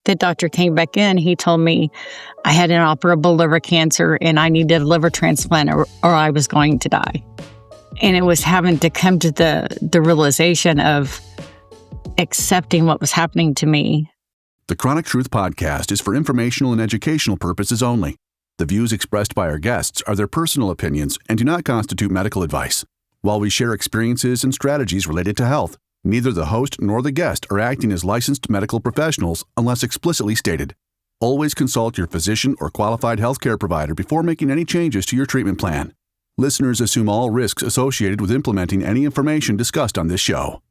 the doctor came back in, he told me I had inoperable liver cancer and I needed a liver transplant or I was going to die. And it was having to come to the realization of accepting what was happening to me. The Chronic Truth Podcast is for informational and educational purposes only. The views expressed by our guests are their personal opinions and do not constitute medical advice. While we share experiences and strategies related to health, neither the host nor the guest are acting as licensed medical professionals unless explicitly stated. Always consult your physician or qualified healthcare provider before making any changes to your treatment plan. Listeners assume all risks associated with implementing any information discussed on this show.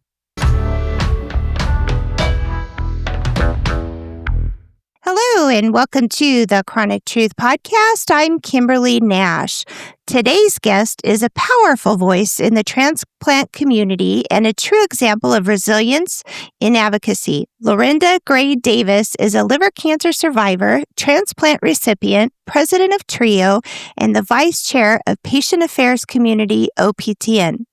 Hello, and welcome to the Chronic Truth Podcast. I'm Kimberly Nash. Today's guest is a powerful voice in the transplant community and a true example of resilience in advocacy. Lorrinda Gray-Davis is a liver cancer survivor, transplant recipient, president of TRIO, and the vice chair of Patient Affairs Community OPTN.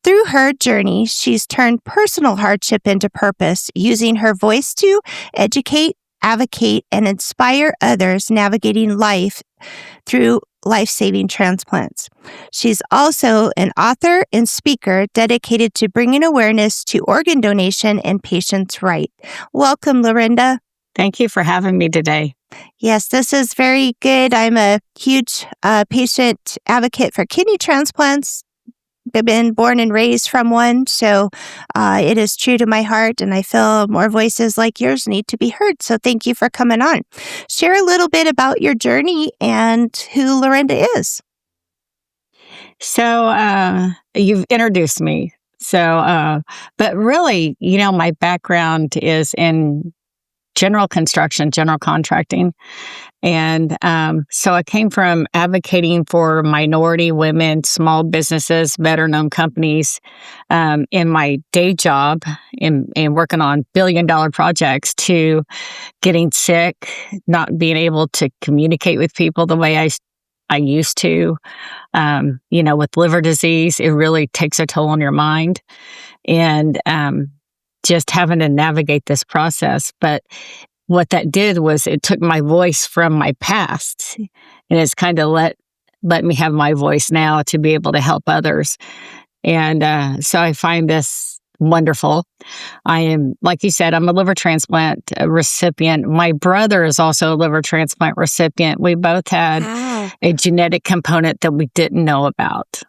Through her journey, she's turned personal hardship into purpose, using her voice to educate, advocate, and inspire others navigating life through life-saving transplants. She's also an author and speaker dedicated to bringing awareness to organ donation and patients' rights. Welcome, Lorrinda. Thank you for having me today. Yes, this is very good. I'm a huge patient advocate for kidney transplants. I've been born and raised from one, so it is true to my heart, and I feel more voices like yours need to be heard. So thank you for coming on. Share a little bit about your journey and who Lorrinda is. So you've introduced me. But really, my background is in general construction, general contracting. And so I came from advocating for minority women, small businesses, better-known companies in my day job and working on billion-dollar projects to getting sick, not being able to communicate with people the way I used to. With liver disease, it really takes a toll on your mind. And just having to navigate this process. But what that did was it took my voice from my past, and it's kind of let me have my voice now to be able to help others. And so I find this wonderful. I am, like you said, I'm a liver transplant recipient. My brother is also a liver transplant recipient. We both had a genetic component that we didn't know about.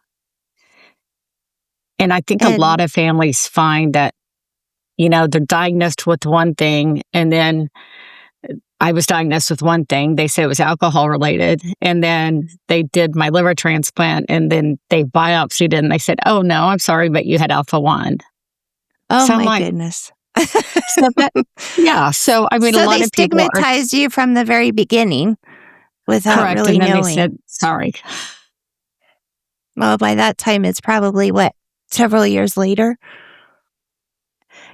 And I think a lot of families find that they're diagnosed with one thing, and then I was diagnosed with one thing. They said it was alcohol related, and then they did my liver transplant, and then they biopsied it, and they said, "Oh no, I'm sorry, but you had alpha-1." Oh so my goodness! So I mean, so a lot of people stigmatized you from the very beginning without correct, really and then knowing. They said, "Sorry." Well, by that time, it's probably several years later.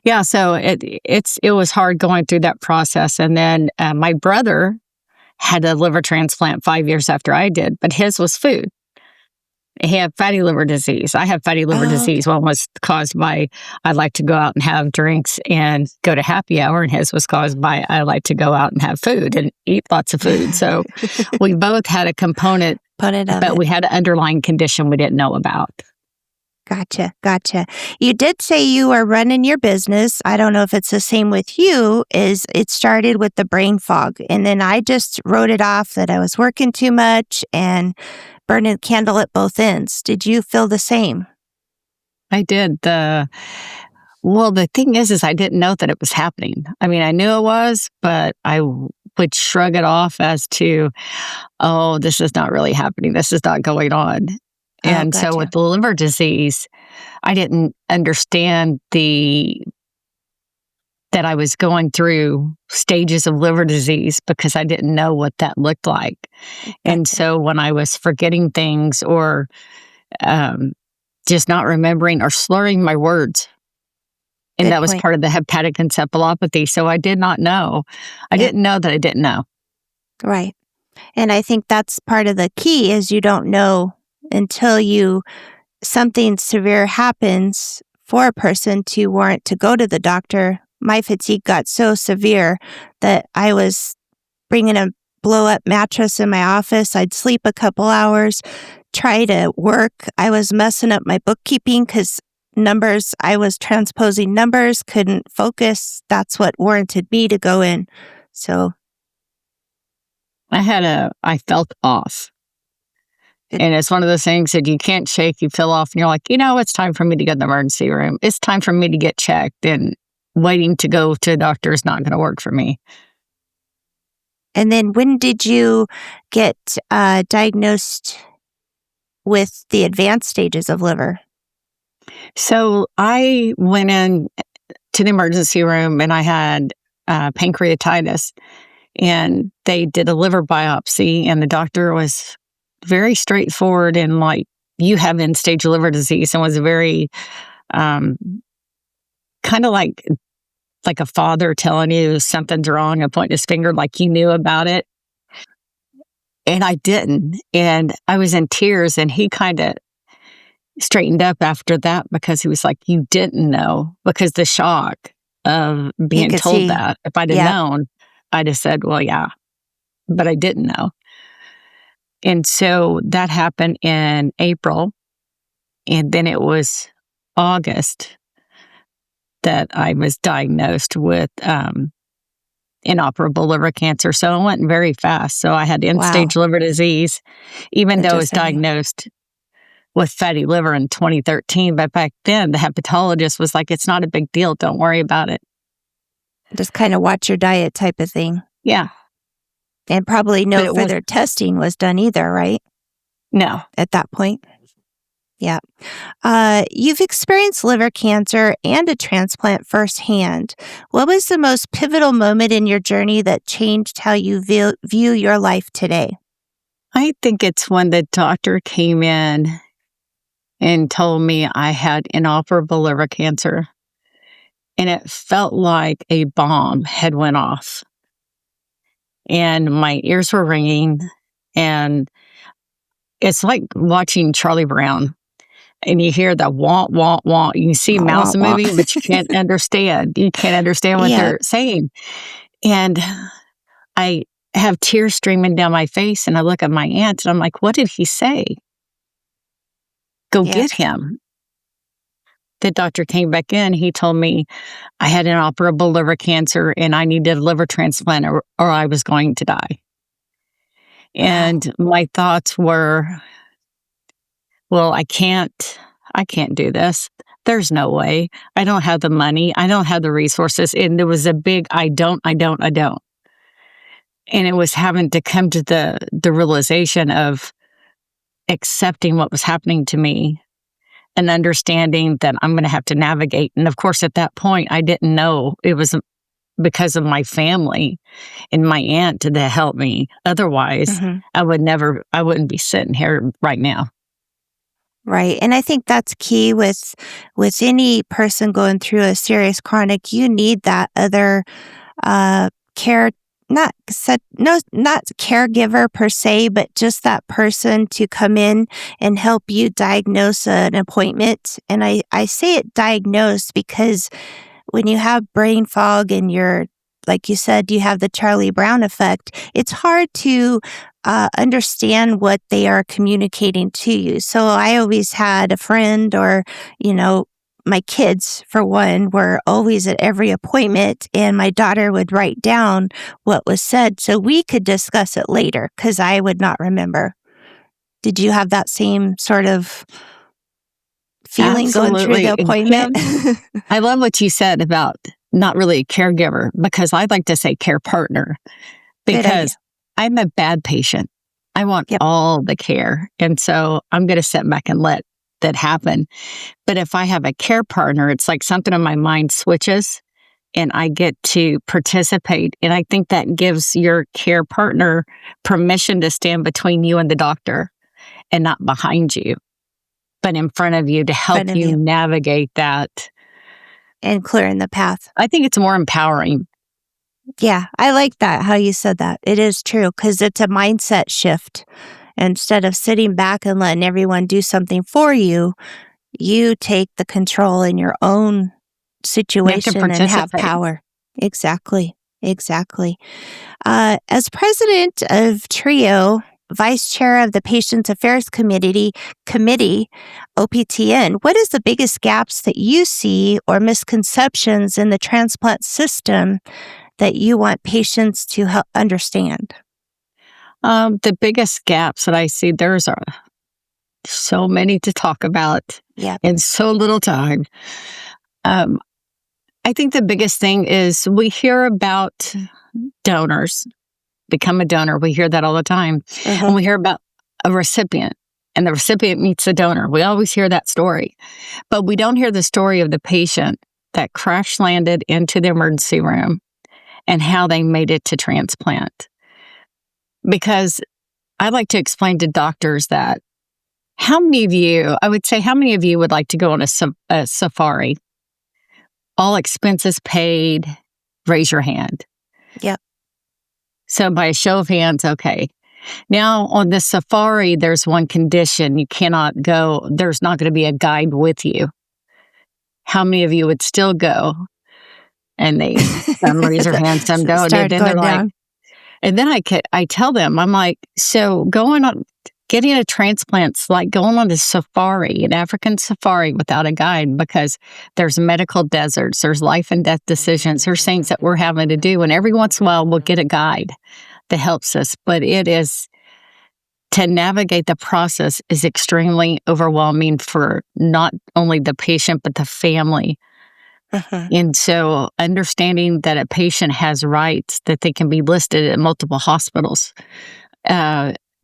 Yeah, so it was hard going through that process. And then my brother had a liver transplant 5 years after I did, but his was food. He had fatty liver disease. I have fatty liver disease. One was caused by I like to go out and have drinks and go to happy hour, and his was caused by I like to go out and have food and eat lots of food. So we both had a component but we had an underlying condition we didn't know about. Gotcha. You did say you were running your business. I don't know if it's the same with you, it started with the brain fog. And then I just wrote it off that I was working too much and burning a candle at both ends. Did you feel the same? I did. The thing is I didn't know that it was happening. I mean, I knew it was, but I would shrug it off as to, oh, this is not really happening. This is not going on. And gotcha. So with the liver disease, I didn't understand that I was going through stages of liver disease because I didn't know what that looked like. Gotcha. And so when I was forgetting things or just not remembering or slurring my words, and that was part of the hepatic encephalopathy. So I did not know. I didn't know that I didn't know. Right. And I think that's part of the key is you don't know until something severe happens for a person to warrant to go to the doctor my fatigue got so severe that I was bringing a blow-up mattress in my office. I'd sleep a couple hours, try to work. I was messing up my bookkeeping because I was transposing numbers, couldn't focus. That's what warranted me to go in. So I felt off. And it's one of those things that you can't shake, you feel off, and you're like, it's time for me to go to the emergency room. It's time for me to get checked, and waiting to go to a doctor is not going to work for me. And then when did you get diagnosed with the advanced stages of liver? So I went in to the emergency room and I had pancreatitis, and they did a liver biopsy, and the doctor was very straightforward and like, you have end-stage liver disease, and was very kind of like a father telling you something's wrong and pointing his finger like you knew about it. And I didn't. And I was in tears, and he kind of straightened up after that because he was like, you didn't know, because the shock of being told that. If I'd have known, I'd have said, well, yeah, but I didn't know. And so that happened in April. And then it was August that I was diagnosed with inoperable liver cancer. So it went very fast. So I had end-stage liver disease, even though I was diagnosed with fatty liver in 2013. But back then, the hepatologist was like, it's not a big deal. Don't worry about it. Just kind of watch your diet type of thing. Yeah. And probably no further testing was done either, right? No. At that point? Yeah. You've experienced liver cancer and a transplant firsthand. What was the most pivotal moment in your journey that changed how you view your life today? I think it's when the doctor came in and told me I had inoperable liver cancer. And it felt like a bomb had went off. And my ears were ringing. And it's like watching Charlie Brown. And you hear the wah, wah, wah. You can see mouse movie, but you can't understand. You can't understand what they're saying. And I have tears streaming down my face, and I look at my aunt, and I'm like, what did he say? Go get him. The doctor came back in. He told me I had inoperable liver cancer, and I needed a liver transplant, or I was going to die. And my thoughts were, well, I can't do this. There's no way. I don't have the money. I don't have the resources. And there was a big, I don't. And it was having to come to the realization of accepting what was happening to me and understanding that I'm going to have to navigate. And of course, at that point, I didn't know it was because of my family and my aunt to help me. Otherwise, I wouldn't be sitting here right now. Right. And I think that's key with any person going through a serious chronic. You need that other care, not caregiver per se, but just that person to come in and help you diagnose an appointment. And I say it diagnosed because when you have brain fog and you're, like you said, you have the Charlie Brown effect, it's hard to understand what they are communicating to you. So I always had a friend, or, my kids, for one, were always at every appointment, and my daughter would write down what was said so we could discuss it later because I would not remember. Did you have that same sort of feeling going through the appointment? I love what you said about not really a caregiver, because I'd like to say care partner, because I'm a bad patient. I want all the care. And so I'm going to sit back and let that happen. But if I have a care partner, it's like something in my mind switches and I get to participate. And I think that gives your care partner permission to stand between you and the doctor and not behind you, but in front of you to help you navigate that. And clearing the path. I think it's more empowering. Yeah, I like that, how you said that. It is true, because it's a mindset shift. Instead of sitting back and letting everyone do something for you, you take the control in your own situation and have participate. power. Exactly. Exactly. As president of TRIO, vice chair of the Patient Affairs Committee, OPTN, what is the biggest gaps that you see or misconceptions in the transplant system that you want patients to help understand? The biggest gaps that I see, there's so many to talk about in so little time. I think the biggest thing is we hear about donors, become a donor. We hear that all the time. And we hear about a recipient, and the recipient meets the donor. We always hear that story. But we don't hear the story of the patient that crash landed into the emergency room and how they made it to transplant. Because I like to explain to doctors that how many of you would like to go on a safari? All expenses paid, raise your hand. Yep. So by a show of hands, okay. Now on the safari, there's one condition. You cannot go. There's not going to be a guide with you. How many of you would still go? And some raise their hand, some don't. And then they're like, and then I tell them, I'm like, so getting a transplant's like going on a safari, an African safari without a guide, because there's medical deserts, there's life and death decisions, there's things that we're having to do. And every once in a while, we'll get a guide that helps us. But to navigate the process is extremely overwhelming for not only the patient, but the family. And so understanding that a patient has rights, that they can be listed at multiple hospitals,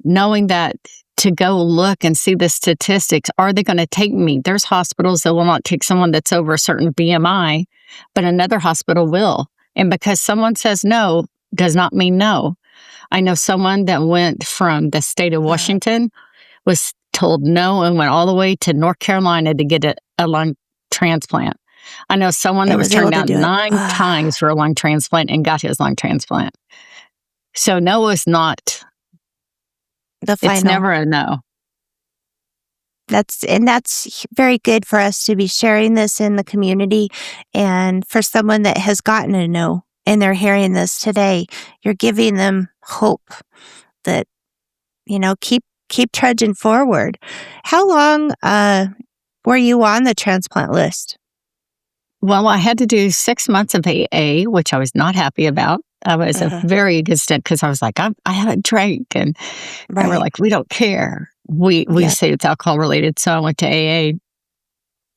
knowing that to go look and see the statistics, are they going to take me? There's hospitals that will not take someone that's over a certain BMI, but another hospital will. And because someone says no, does not mean no. I know someone that went from the state of Washington, was told no, and went all the way to North Carolina to get a lung transplant. I know someone that was turned down 9 times for a lung transplant and got his lung transplant. So no is not the final. It's never a no. That's very good for us to be sharing this in the community, and for someone that has gotten a no and they're hearing this today, you're giving them hope that, keep trudging forward. How long were you on the transplant list? Well, I had to do 6 months of AA, which I was not happy about. I was a very distant, because I was like, I haven't drank, and we're like, we don't care. We say it's alcohol related. So I went to AA.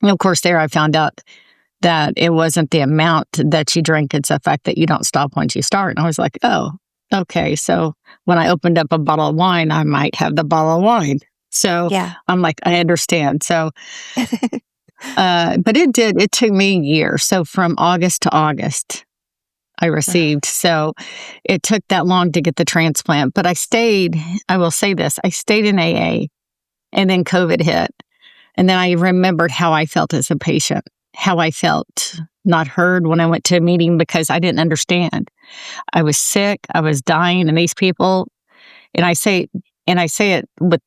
And of course, there I found out that it wasn't the amount that you drink, it's the fact that you don't stop once you start. And I was like, oh, okay. So when I opened up a bottle of wine, I might have the bottle of wine. So I'm like, I understand. So, but it took me a year. So from August to August, I received. So it took that long to get the transplant. But I will say this, I stayed in AA, and then COVID hit. And then I remembered how I felt as a patient, how I felt not heard when I went to a meeting, because I didn't understand. I was sick, I was dying, and these people, and I say it with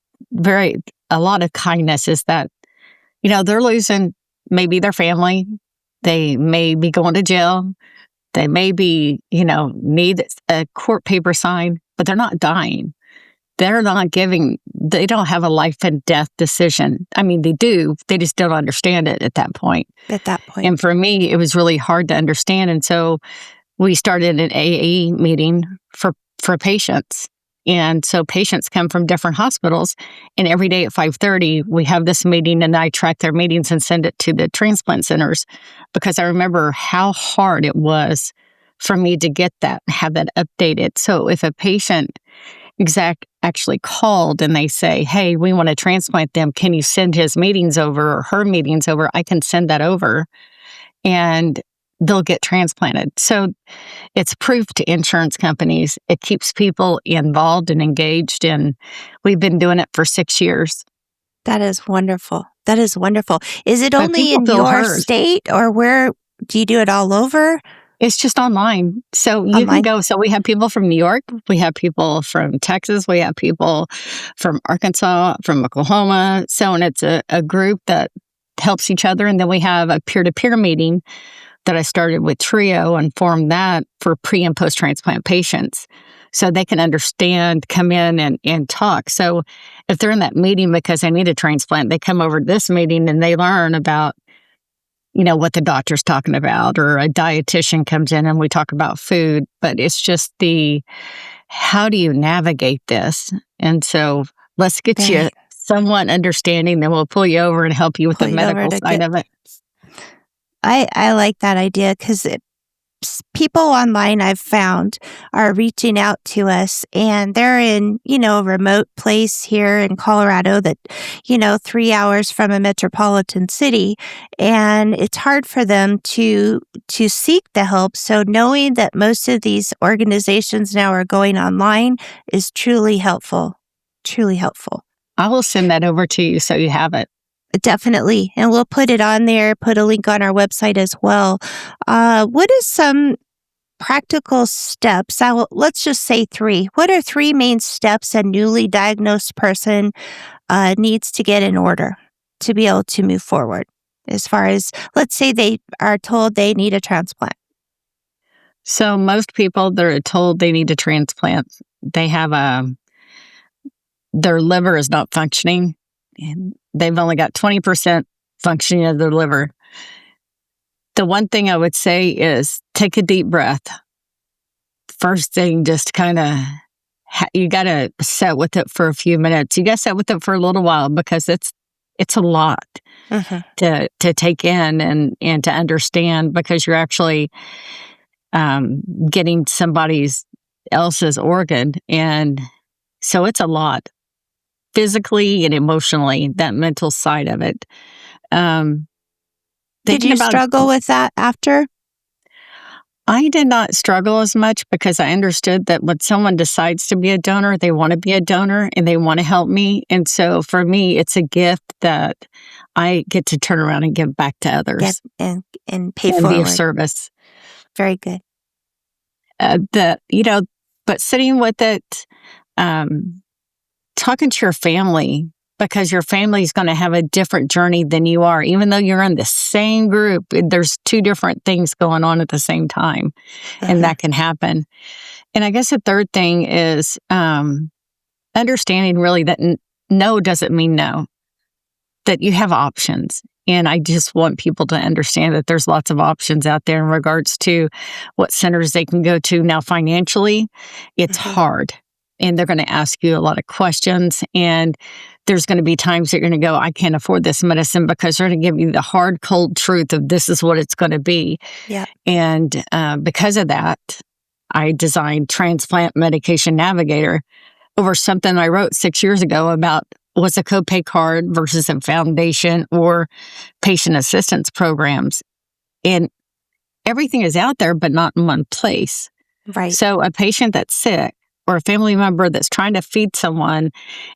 a lot of kindness, is that, they're losing maybe their family, they may be going to jail, they may be, need a court paper signed, but they're not dying. They don't have a life and death decision. I mean, they do, they just don't understand it at that point. And for me, it was really hard to understand. And so we started an AA meeting for patients. And so patients come from different hospitals, and every day at 5:30, we have this meeting, and I track their meetings and send it to the transplant centers, because I remember how hard it was for me to get that, have that updated. So if a patient actually called and they say, hey, we want to transplant them, can you send his meetings over or her meetings over? I can send that over, and they'll get transplanted. So it's proof to insurance companies. It keeps people involved and engaged, and we've been doing it for 6 years. That is wonderful. Is it only in your state, or where do you do it all over? It's just online. So you can go. So we have people from New York. We have people from Texas. We have people from Arkansas, from Oklahoma. So, and it's a group that helps each other. And then we have a peer-to-peer meeting that I started with Trio and formed that for pre- and post-transplant patients so they can understand, come in and talk. So if they're in that meeting because they need a transplant, they come over to this meeting and they learn about, what the doctor's talking about, or a dietitian comes in and we talk about food. But it's just how do you navigate this? And so let's get you somewhat understanding, then we'll pull you over and help you with the medical side of it. I like that idea because people online I've found are reaching out to us, and they're in, a remote place here in Colorado that, 3 hours from a metropolitan city, and it's hard for them to seek the help. So knowing that most of these organizations now are going online is truly helpful. Truly helpful. I will send that over to you so you have it. Definitely. And we'll put it on there, put a link on our website as well. What is some practical steps? Let's just say 3. What are 3 main steps a newly diagnosed person needs to get in order to be able to move forward? As far as, let's say they are told they need a transplant. So most people that are told they need a transplant, they have their liver is not functioning. And they've only got 20% functioning of their liver. The one thing I would say is take a deep breath. First thing, just kind of, you got to sit with it for a few minutes. You got to sit with it for a little while because it's a lot to take in and to understand, because you're actually getting somebody else's organ. And so it's a lot. Physically and emotionally, that mental side of it. Did you struggle with that after? I did not struggle as much because I understood that when someone decides to be a donor, they want to be a donor and they want to help me. And so for me, it's a gift that I get to turn around and give back to others. And pay forward. Be of service. Very good. But sitting with it, talking to your family, because your family is going to have a different journey than you are. Even though you're in the same group, there's 2 different things going on at the same time, and that can happen. And I guess the third thing is understanding really that no doesn't mean no, that you have options. And I just want people to understand that there's lots of options out there in regards to what centers they can go to. Now, financially, it's hard. And they're going to ask you a lot of questions. And there's going to be times that you're going to go, I can't afford this medicine, because they're going to give you the hard, cold truth of this is what it's going to be. Yeah. And because of that, I designed Transplant Medication Navigator over something I wrote 6 years ago about what's a copay card versus a foundation or patient assistance programs. And everything is out there, but not in one place. Right. So a patient that's sick, or a family member that's trying to feed someone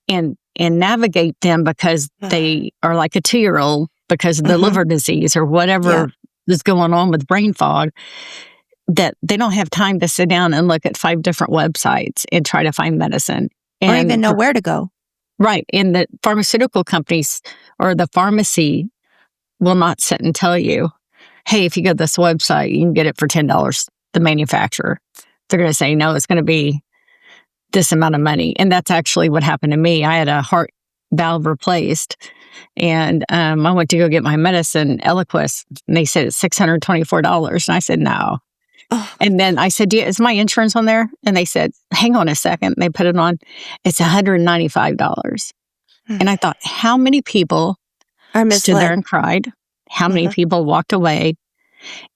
and navigate them because they are like a 2-year-old because of the liver disease or whatever is going on with brain fog, that they don't have time to sit down and look at 5 different websites and try to find medicine. Or even know where to go. Right. And the pharmaceutical companies or the pharmacy will not sit and tell you, hey, if you go to this website, you can get it for $10, the manufacturer. They're going to say, no, it's going to be this amount of money. And that's actually what happened to me. I had a heart valve replaced, and I went to go get my medicine, Eliquis, and they said it's $624. And I said, no. Oh. And then I said, is my insurance on there? And they said, hang on a second. And they put it on. It's $195. And I thought, how many people stood there and cried? How many people walked away?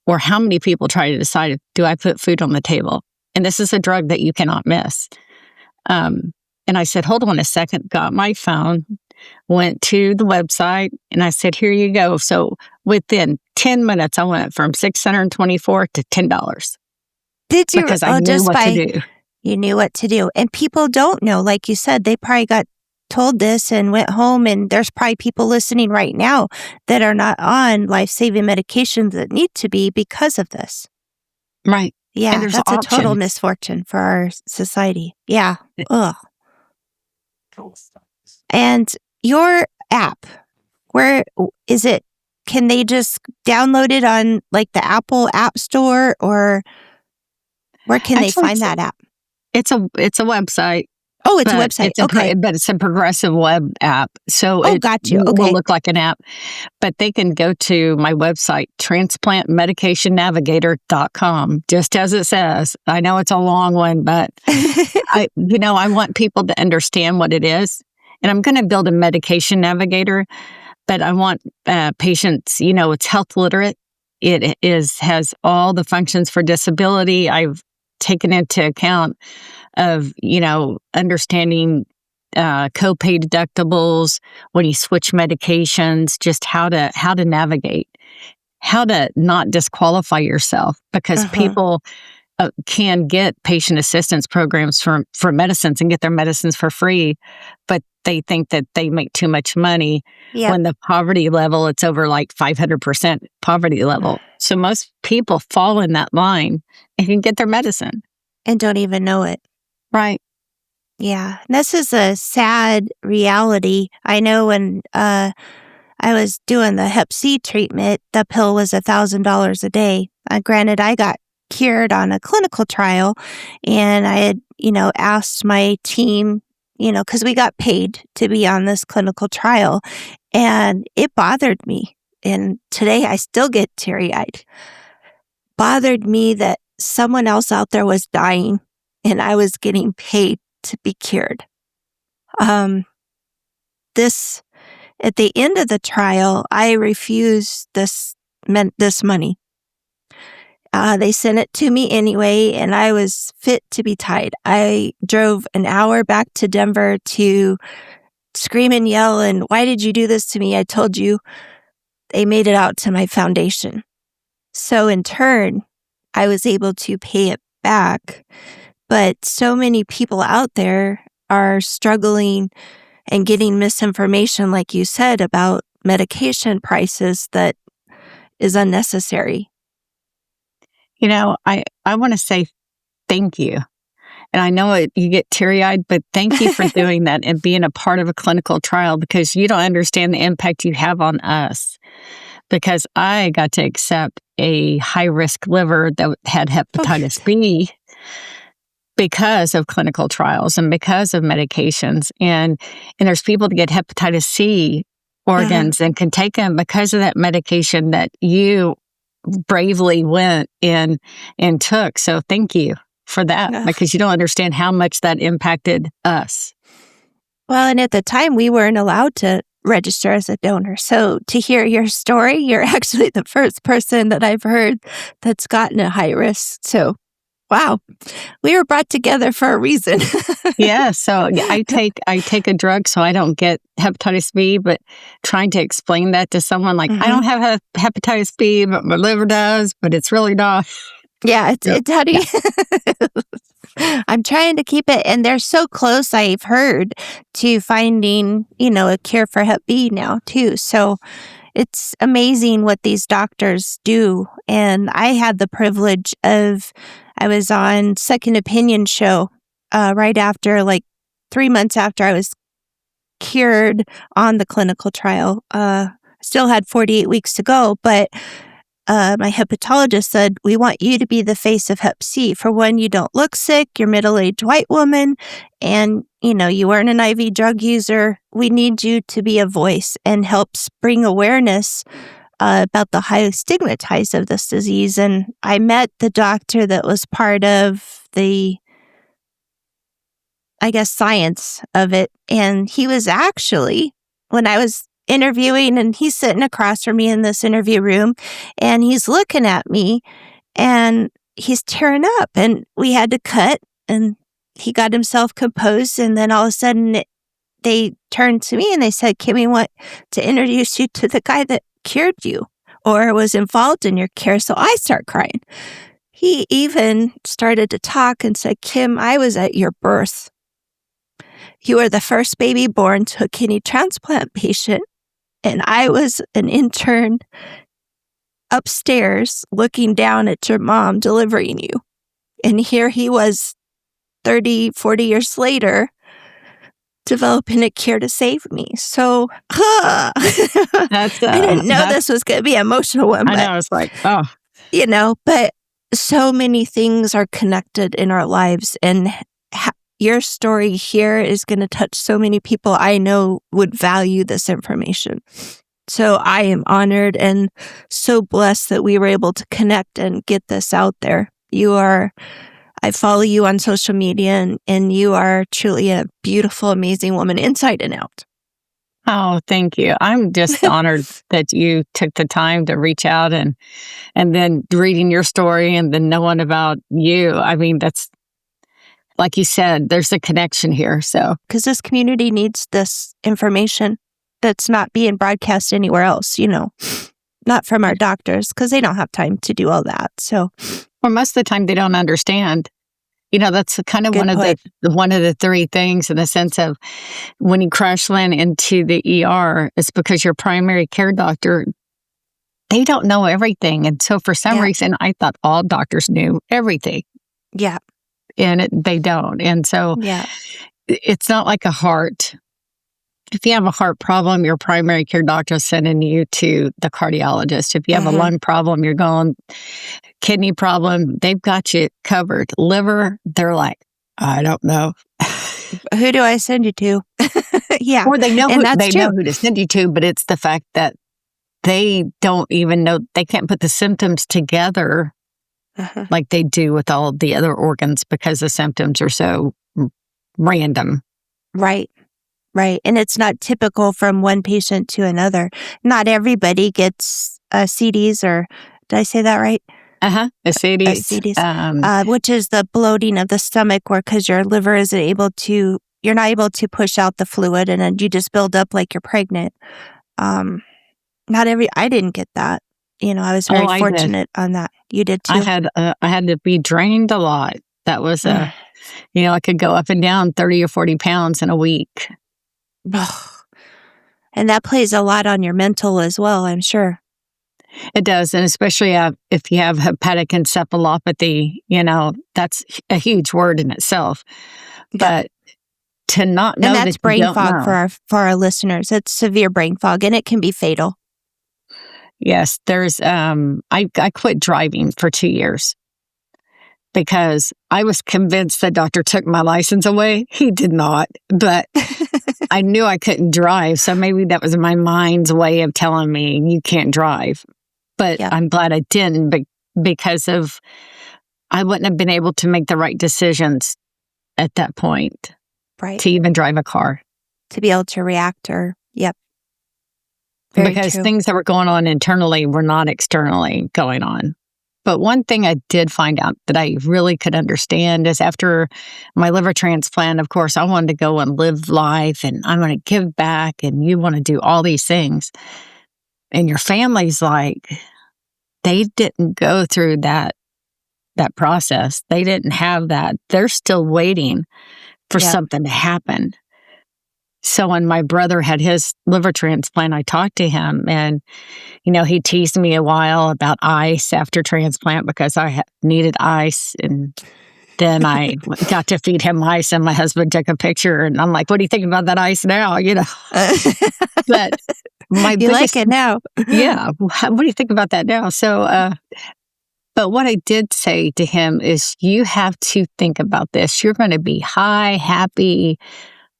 Or how many people try to decide, do I put food on the table? And this is a drug that you cannot miss. And I said, hold on a second, got my phone, went to the website, and I said, here you go. So within 10 minutes, I went from $624 to $10. Did you? Because I knew what to do. You knew what to do. And people don't know, like you said, they probably got told this and went home, and there's probably people listening right now that are not on life-saving medications that need to be because of this. Right. Yeah, that's options. A total misfortune for our society. Yeah. Ugh. And your app, where is it can they just download it on like the Apple App Store, or where can they Actually, find that app? it's a website. Oh, it's a But website. Okay. but it's a progressive web app, so Oh, it got you. will Okay. look like an app. But they can go to my website, transplantmedicationnavigator.com, just as it says. I know it's a long one, but I want people to understand what it is. And I'm going to build a medication navigator, but I want patients, it's health literate. It has all the functions for disability. I've taken into account of, understanding copay deductibles when you switch medications, just how to navigate, how to not disqualify yourself, because people can get patient assistance programs for medicines and get their medicines for free, but they think that they make too much money when the poverty level, it's over like 500% poverty level. So most people fall in that line and can get their medicine. And don't even know it. Right. Yeah. This is a sad reality. I know when I was doing the Hep C treatment, the pill was $1,000 a day. Granted, I got cured on a clinical trial, and I had, asked my team, because we got paid to be on this clinical trial, and it bothered me. And today I still get teary-eyed. Bothered me that someone else out there was dying and I was getting paid to be cured. This, at the end of the trial, I refused this money. They sent it to me anyway, and I was fit to be tied. I drove an hour back to Denver to scream and yell, and why did you do this to me? I told you. They made it out to my foundation. So in turn, I was able to pay it back. But so many people out there are struggling and getting misinformation, like you said, about medication prices that is unnecessary. I want to say thank you. And I know you get teary-eyed, but thank you for doing that and being a part of a clinical trial, because you don't understand the impact you have on us. Because I got to accept a high-risk liver that had hepatitis B because of clinical trials and because of medications. And there's people that get hepatitis C organs and can take them because of that medication that you bravely went and took. So thank you for that, because you don't understand how much that impacted us. Well, and at the time, we weren't allowed to register as a donor. So to hear your story, you're actually the first person that I've heard that's gotten a high risk. So, wow, we were brought together for a reason. Yeah. So I take a drug so I don't get hepatitis B, but trying to explain that to someone like, I don't have hepatitis B, but my liver does, but it's really not. Yeah, it's how do you... I'm trying to keep it, and they're so close, I've heard, to finding, a cure for Hep B now, too. So it's amazing what these doctors do. And I had the privilege of, I was on Second Opinion show right after, like 3 months after I was cured on the clinical trial. Still had 48 weeks to go, but my hepatologist said, we want you to be the face of Hep C. For one, you don't look sick, you're a middle-aged white woman, and, you weren't an IV drug user. We need you to be a voice and help bring awareness about the high stigmatized of this disease. And I met the doctor that was part of the, science of it. And he was actually, when I was interviewing, and he's sitting across from me in this interview room, and he's looking at me and he's tearing up, and we had to cut, and he got himself composed. And then all of a sudden they turned to me and they said, Kim, we want to introduce you to the guy that cured you or was involved in your care. So I start crying. He even started to talk and said, Kim, I was at your birth. You were the first baby born to a kidney transplant patient. And I was an intern upstairs looking down at your mom delivering you. And here he was 30, 40 years later developing a cure to save me. So That's I didn't know this was going to be an emotional one. I know. It's like, oh, But so many things are connected in our lives, and your story here is going to touch so many people I know would value this information. So I am honored and so blessed that we were able to connect and get this out there. I follow you on social media, and you are truly a beautiful, amazing woman inside and out. oh, thank you. I'm just honored that you took the time to reach out and then reading your story and then knowing about you. I mean, that's like you said, there's a connection here. So, because this community needs this information that's not being broadcast anywhere else, not from our doctors, because they don't have time to do all that. So, or most of the time they don't understand. That's kind of one of the three things in the sense of when you crash land into the ER, it's because your primary care doctor, they don't know everything. And so for some reason, I thought all doctors knew everything. Yeah. And they don't. And so it's not like a heart. If you have a heart problem, your primary care doctor is sending you to the cardiologist. If you have a lung problem, you're going, kidney problem, they've got you covered. Liver, they're like, I don't know. Who do I send you to? Yeah. Or they know know who to send you to, but it's the fact that they don't even know, they can't put the symptoms together like they do with all the other organs because the symptoms are so random. Right. Right. And it's not typical from one patient to another. Not everybody gets CDs, or did I say that right? CDs. Which is the bloating of the stomach, where because your liver isn't able to, you're not able to push out the fluid, and then you just build up like you're pregnant. I didn't get that. I was very fortunate on that. You did too? I had to be drained a lot. That was I could go up and down 30 or 40 pounds in a week. And that plays a lot on your mental as well, I'm sure. It does. And especially if you have hepatic encephalopathy, that's a huge word in itself. Yeah. But to not know, and that's brain fog for our listeners. It's severe brain fog, and it can be fatal. Yes, there's. I quit driving for 2 years because I was convinced the doctor took my license away. He did not, but I knew I couldn't drive. So maybe that was my mind's way of telling me you can't drive. But I'm glad I didn't because I wouldn't have been able to make the right decisions at that point. Right. To even drive a car. To be able to react Very because true. Things that were going on internally were not externally going on. But one thing I did find out that I really could understand is after my liver transplant, of course, I wanted to go and live life and I want to give back and you want to do all these things. And your family's like, they didn't go through that process. They didn't have that. They're still waiting for something to happen. So when my brother had his liver transplant, I talked to him and, he teased me a while about ice after transplant because I needed ice. And then I got to feed him ice and my husband took a picture and I'm like, what do you think about that ice now? But you like it now. Yeah. What do you think about that now? So, but what I did say to him is you have to think about this. You're going to be high, happy,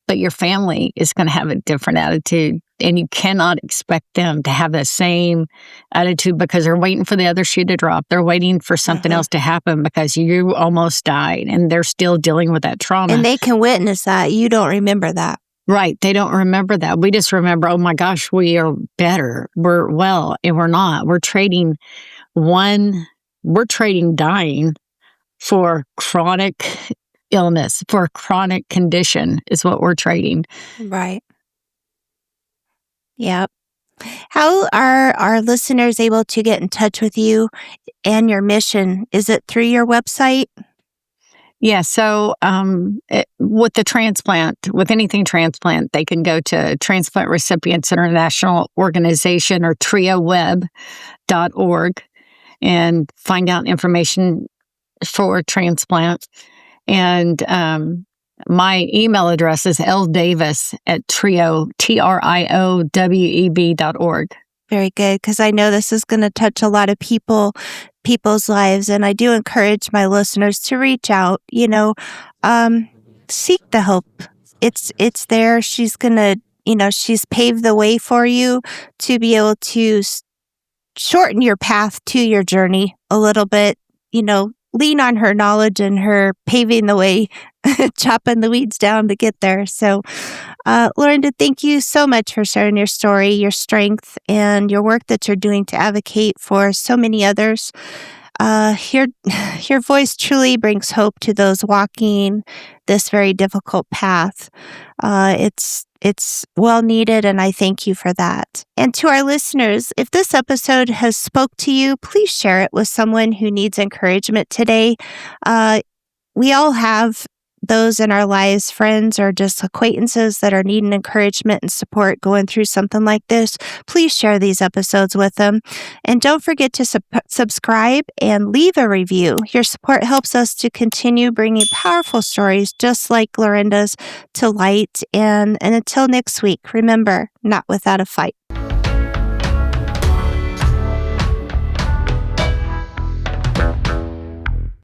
but your family is going to have a different attitude. And you cannot expect them to have the same attitude because they're waiting for the other shoe to drop. They're waiting for something else to happen because you almost died and they're still dealing with that trauma. And they can witness that. You don't remember that. Right. They don't remember that. We just remember, oh my gosh, we are better. We're well, and we're not. We're trading dying for chronic illness, for a chronic condition is what we're trading. Right. Yep. How are our listeners able to get in touch with you and your mission? Is it through your website? Yeah. So with the transplant, with anything transplant, they can go to Transplant Recipients International Organization or trioweb.org and find out information for transplant. And my email address is ldavis@trioweb.org. Very good, because I know this is going to touch a lot of people's lives, and I do encourage my listeners to reach out. Seek the help. It's there. She's gonna, she's paved the way for you to be able to shorten your path to your journey a little bit. Lean on her knowledge and her paving the way, chopping the weeds down to get there. So, Lorrinda, thank you so much for sharing your story, your strength, and your work that you're doing to advocate for so many others. Your voice truly brings hope to those walking this very difficult path. It's well needed, and I thank you for that. And to our listeners, if this episode has spoke to you, please share it with someone who needs encouragement today. We all have those in our lives, friends or just acquaintances that are needing encouragement and support going through something like this. Please share these episodes with them. And don't forget to subscribe and leave a review. Your support helps us to continue bringing powerful stories just like Lorrinda's to light. And until next week, remember, not without a fight.